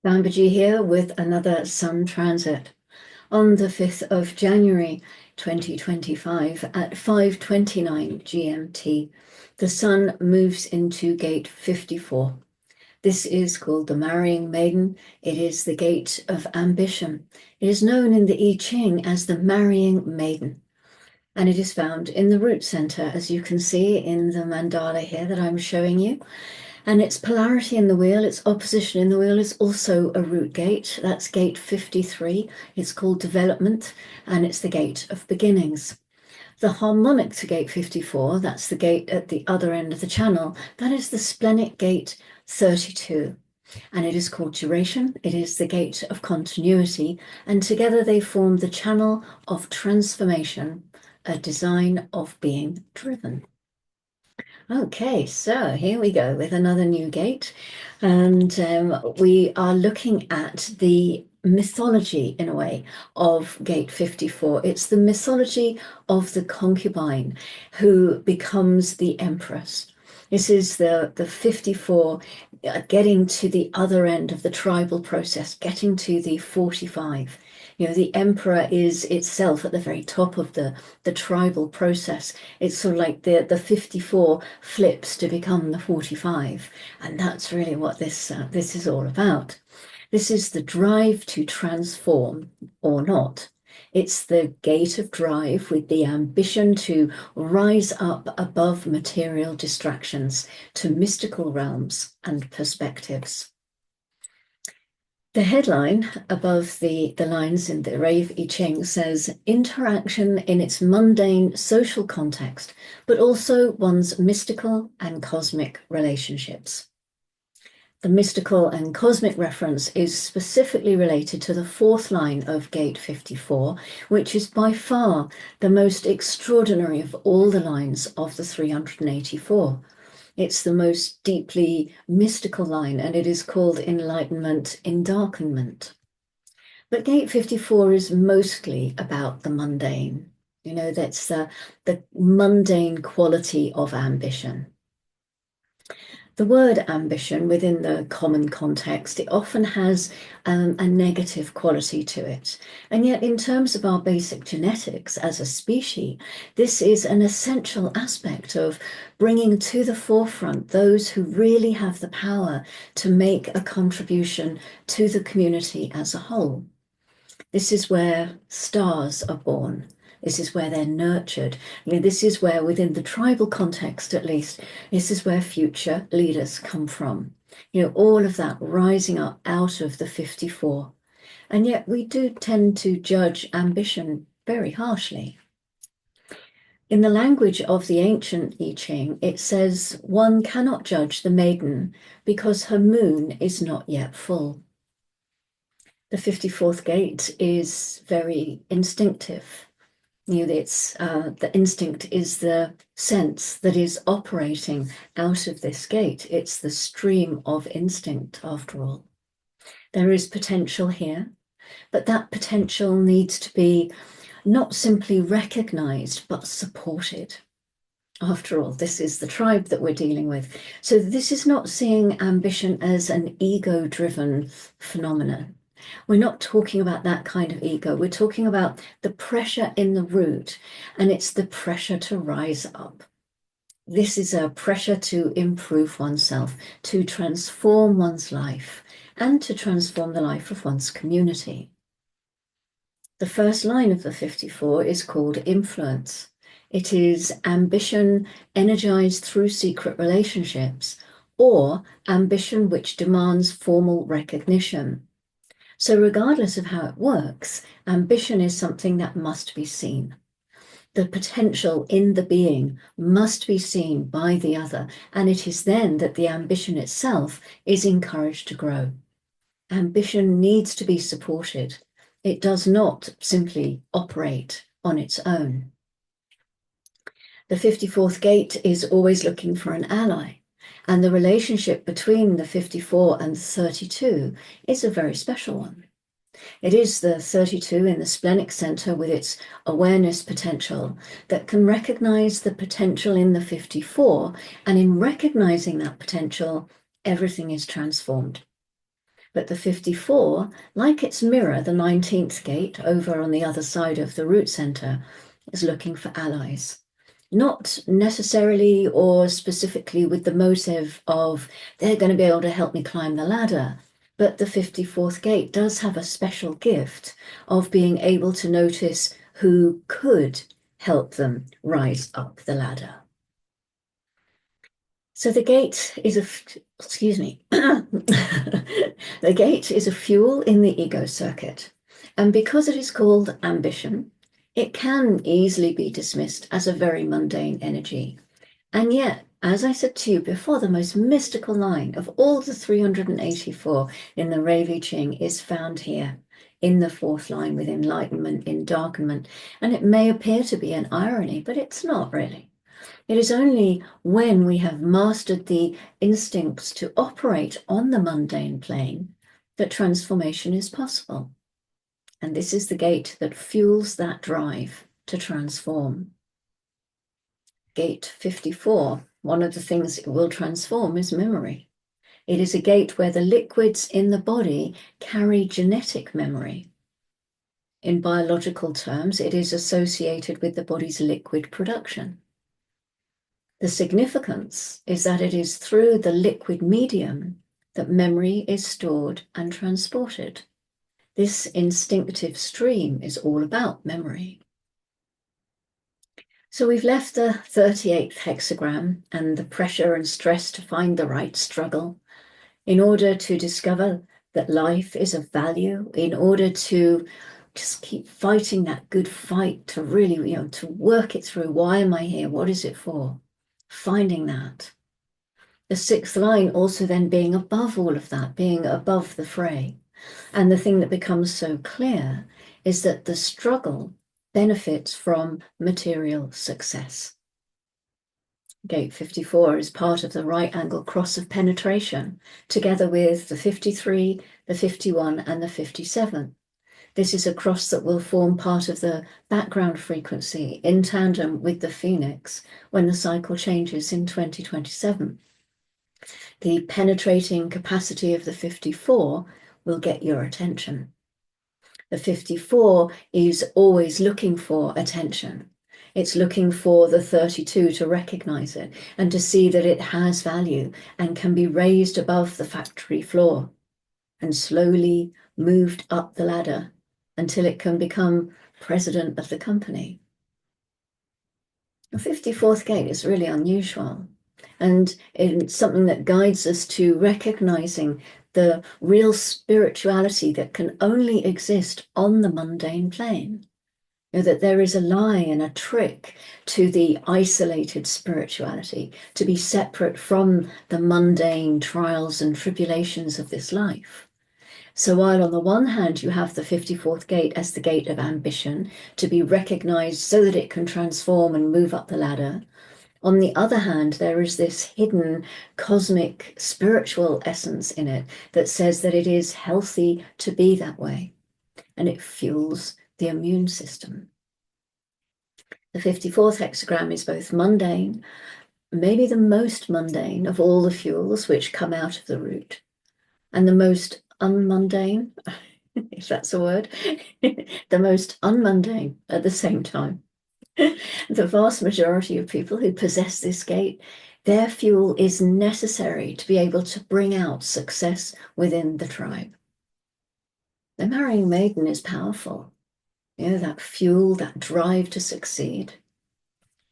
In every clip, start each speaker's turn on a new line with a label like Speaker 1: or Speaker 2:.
Speaker 1: Bambaji here with another Sun transit. On the 5th of January 2025 at 5:29 GMT, the Sun moves into gate 54. This is called the Marrying Maiden. It is the gate of ambition. It is known in the I Ching as the Marrying Maiden, and it is found in the root center, as you can see in the mandala here that I'm showing you. And its polarity in the wheel, its opposition in the wheel is also a root gate. That's gate 53. It's called development, and it's the gate of beginnings. The harmonic to gate 54, that's the gate at the other end of the channel, that is the splenic gate 32. And it is called duration. It is the gate of continuity. And together they form the channel of transformation, a design of being driven. Okay, so here we go with another new gate, and we are looking at the mythology, in a way, of gate 54. It's the mythology of the concubine who becomes the empress. This is the 54 getting to the other end of the tribal process, getting to the 45. The emperor is itself at the very top of the tribal process. It's sort of like the 54 flips to become the 45. And that's really what this is all about. This is the drive to transform or not. It's the gate of drive with the ambition to rise up above material distractions to mystical realms and perspectives. The headline above the lines in the Rave I Ching says, interaction in its mundane social context, but also one's mystical and cosmic relationships. The mystical and cosmic reference is specifically related to the fourth line of gate 54, which is by far the most extraordinary of all the lines of the 384. It's the most deeply mystical line, and it is called enlightenment endarkenment. But gate 54 is mostly about the mundane. That's the mundane quality of ambition. The word ambition within the common context, it often has a negative quality to it. And yet, in terms of our basic genetics as a species, this is an essential aspect of bringing to the forefront those who really have the power to make a contribution to the community as a whole. This is where stars are born. This is where they're nurtured. This is where, within the tribal context at least, this is where future leaders come from. All of that rising up out of the 54. And yet we do tend to judge ambition very harshly. In the language of the ancient I Ching, it says one cannot judge the maiden because her moon is not yet full. The 54th gate is very instinctive. It's the instinct is the sense that is operating out of this gate. It's the stream of instinct, after all. There is potential here, but that potential needs to be not simply recognized, but supported. After all, this is the tribe that we're dealing with. So this is not seeing ambition as an ego-driven phenomenon. We're not talking about that kind of ego. We're talking about the pressure in the root, and it's the pressure to rise up. This is a pressure to improve oneself, to transform one's life, and to transform the life of one's community. The first line of the 54 is called influence. It is ambition energized through secret relationships, or ambition which demands formal recognition. So regardless of how it works, ambition is something that must be seen. The potential in the being must be seen by the other, and it is then that the ambition itself is encouraged to grow. Ambition needs to be supported. It does not simply operate on its own. The 54th gate is always looking for an ally. And the relationship between the 54 and the 32 is a very special one. It is the 32 in the splenic center with its awareness potential that can recognize the potential in the 54. And in recognizing that potential, everything is transformed. But the 54, like its mirror, the 19th gate over on the other side of the root center, is looking for allies. Not necessarily or specifically with the motive of they're going to be able to help me climb the ladder, but the 54th gate does have a special gift of being able to notice who could help them rise up the ladder. So the gate is excuse me, the gate is a fuel in the ego circuit. And because it is called ambition, it can easily be dismissed as a very mundane energy. And yet, as I said to you before, the most mystical line of all the 384 in the Rave I Ching is found here in the fourth line with enlightenment, endarkenment. And it may appear to be an irony, but it's not really. It is only when we have mastered the instincts to operate on the mundane plane that transformation is possible. And this is the gate that fuels that drive to transform. Gate 54, one of the things it will transform is memory. It is a gate where the liquids in the body carry genetic memory. In biological terms, it is associated with the body's liquid production. The significance is that it is through the liquid medium that memory is stored and transported. This instinctive stream is all about memory. So we've left the 38th hexagram and the pressure and stress to find the right struggle in order to discover that life is of value, in order to just keep fighting that good fight to really, to work it through. Why am I here? What is it for? Finding that. The sixth line also then being above all of that, being above the fray. And the thing that becomes so clear is that the struggle benefits from material success. Gate 54 is part of the right angle cross of penetration, together with the 53, the 51, and the 57. This is a cross that will form part of the background frequency in tandem with the Phoenix when the cycle changes in 2027. The penetrating capacity of the 54 will get your attention. The 54 is always looking for attention. It's looking for the 32 to recognize it and to see that it has value and can be raised above the factory floor and slowly moved up the ladder until it can become president of the company. The 54th gate is really unusual, and it's something that guides us to recognizing the real spirituality that can only exist on the mundane plane. That there is a lie and a trick to the isolated spirituality, to be separate from the mundane trials and tribulations of this life. So while on the one hand you have the 54th gate as the gate of ambition, to be recognized so that it can transform and move up the ladder, on the other hand, there is this hidden cosmic spiritual essence in it that says that it is healthy to be that way, and it fuels the immune system. The 54th hexagram is both mundane, maybe the most mundane of all the fuels which come out of the root, and the most unmundane, if that's a word, the most unmundane at the same time. The vast majority of people who possess this gate, their fuel is necessary to be able to bring out success within the tribe. The Marrying Maiden is powerful. That fuel, that drive to succeed.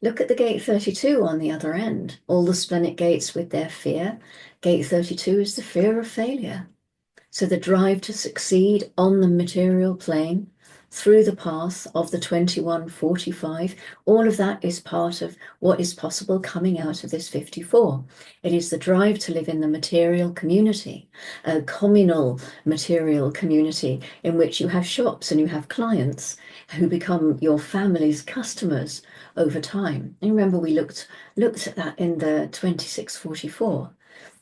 Speaker 1: Look at the gate 32 on the other end. All the splenic gates with their fear. Gate 32 is the fear of failure. So the drive to succeed on the material plane through the path of the 2145, all of that is part of what is possible coming out of this 54. It is the drive to live in the material community, a communal material community in which you have shops and you have clients who become your family's customers over time. And remember, we looked at that in the 2644.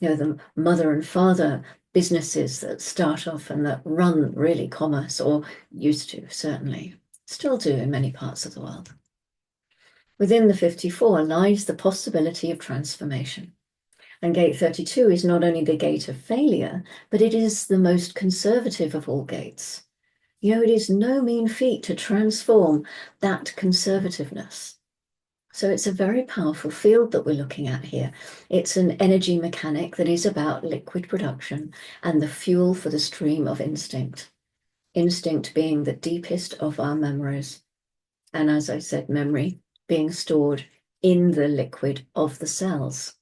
Speaker 1: The mother and father businesses that start off and that run really commerce, or used to, certainly, still do in many parts of the world. Within the 54 lies the possibility of transformation. And gate 32 is not only the gate of failure, but it is the most conservative of all gates. You know, it is no mean feat to transform that conservativeness. So it's a very powerful field that we're looking at here. It's an energy mechanic that is about liquid production and the fuel for the stream of instinct. Instinct being the deepest of our memories. And as I said, memory being stored in the liquid of the cells.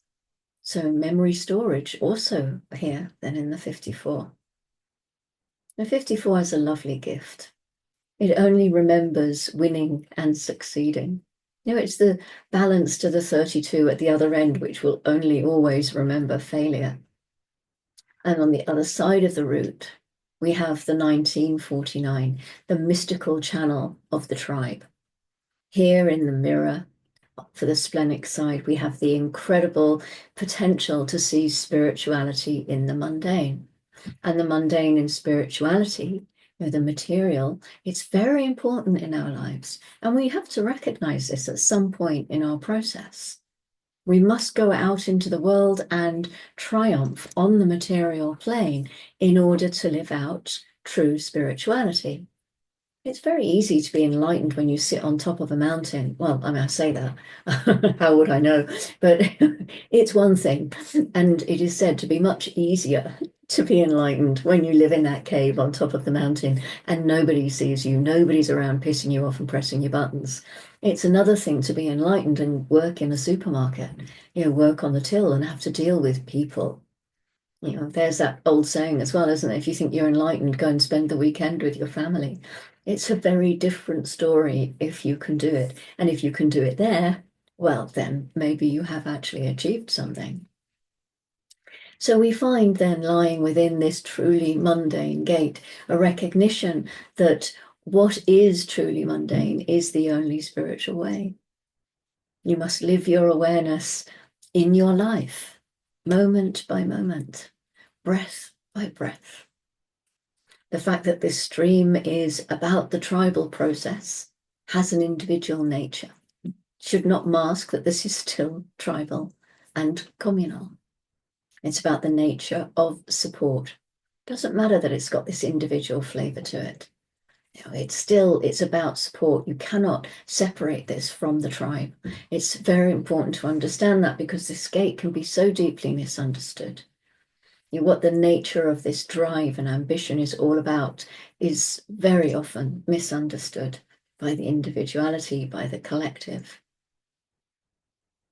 Speaker 1: So memory storage also here then in the 54. The 54 is a lovely gift. It only remembers winning and succeeding. You know, it's the balance to the 32 at the other end, which will only always remember failure. And on the other side of the route, we have the 1949, the mystical channel of the tribe. Here in the mirror, for the splenic side, we have the incredible potential to see spirituality in the mundane. And the mundane in spirituality, you know, the material, it's very important in our lives. And we have to recognize this at some point in our process. We must go out into the world and triumph on the material plane in order to live out true spirituality. It's very easy to be enlightened when you sit on top of a mountain. Well, I mean, I say that. How would I know? But it's one thing. And it is said to be much easier to be enlightened when you live in that cave on top of the mountain and nobody sees you. Nobody's around pissing you off and pressing your buttons. It's another thing to be enlightened and work in a supermarket, you know, work on the till and have to deal with people. You know, there's that old saying as well, isn't it? If you think you're enlightened, go and spend the weekend with your family. It's a very different story if you can do it. And if you can do it there, well, then maybe you have actually achieved something. So we find then lying within this truly mundane gate, a recognition that what is truly mundane is the only spiritual way. You must live your awareness in your life, moment by moment, breath by breath. The fact that this stream is about the tribal process has an individual nature, should not mask that this is still tribal and communal. It's about the nature of support. Doesn't matter that it's got this individual flavor to it. You know, it's about support. You cannot separate this from the tribe. It's very important to understand that because this gate can be so deeply misunderstood. You know, what the nature of this drive and ambition is all about is very often misunderstood by the individuality, by the collective.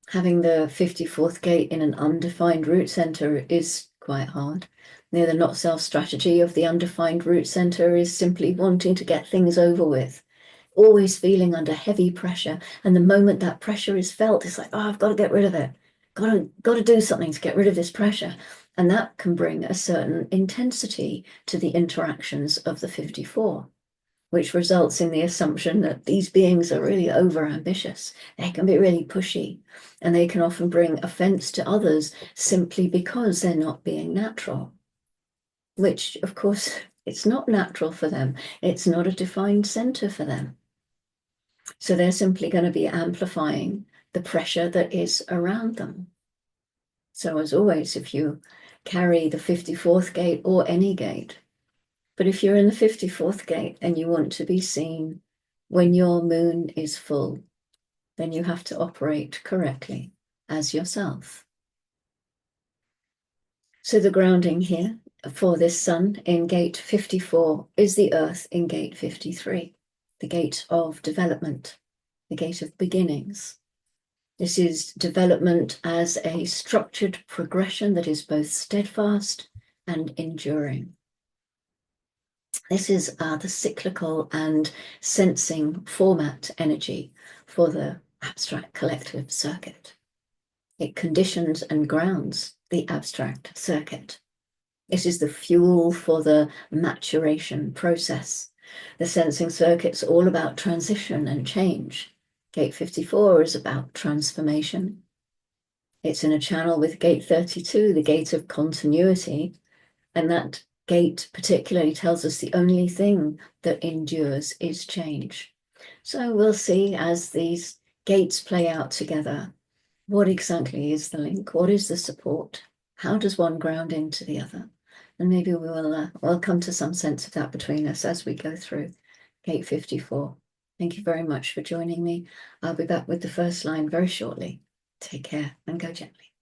Speaker 1: Having the 54th gate in an undefined root center is quite hard. You know, the not self strategy of the undefined root center is simply wanting to get things over with, always feeling under heavy pressure. And the moment that pressure is felt, it's like, oh, I've got to get rid of it. Got to do something to get rid of this pressure. And that can bring a certain intensity to the interactions of the 54, which results in the assumption that these beings are really overambitious. They can be really pushy, and they can often bring offense to others simply because they're not being natural, which, of course, it's not natural for them. It's not a defined center for them. So they're simply going to be amplifying the pressure that is around them. So as always, if you carry the 54th gate or any gate, but if you're in the 54th gate and you want to be seen when your moon is full, then you have to operate correctly as yourself. So the grounding here for this sun in gate 54 is the earth in gate 53, the gate of development, the gate of beginnings. This is development as a structured progression that is both steadfast and enduring. This is the cyclical and sensing format energy for the abstract collective circuit. It conditions and grounds the abstract circuit. It is the fuel for the maturation process. The sensing circuit's all about transition and change. Gate 54 is about transformation. It's in a channel with gate 32, the gate of continuity, and that gate particularly tells us the only thing that endures is change. So we'll see as these gates play out together What exactly is the link? What is the support? How does one ground into the other? And maybe we'll come to some sense of that between us as we go through Gate 54. Thank you very much for joining me. I'll be back with the first line very shortly. Take care and go gently.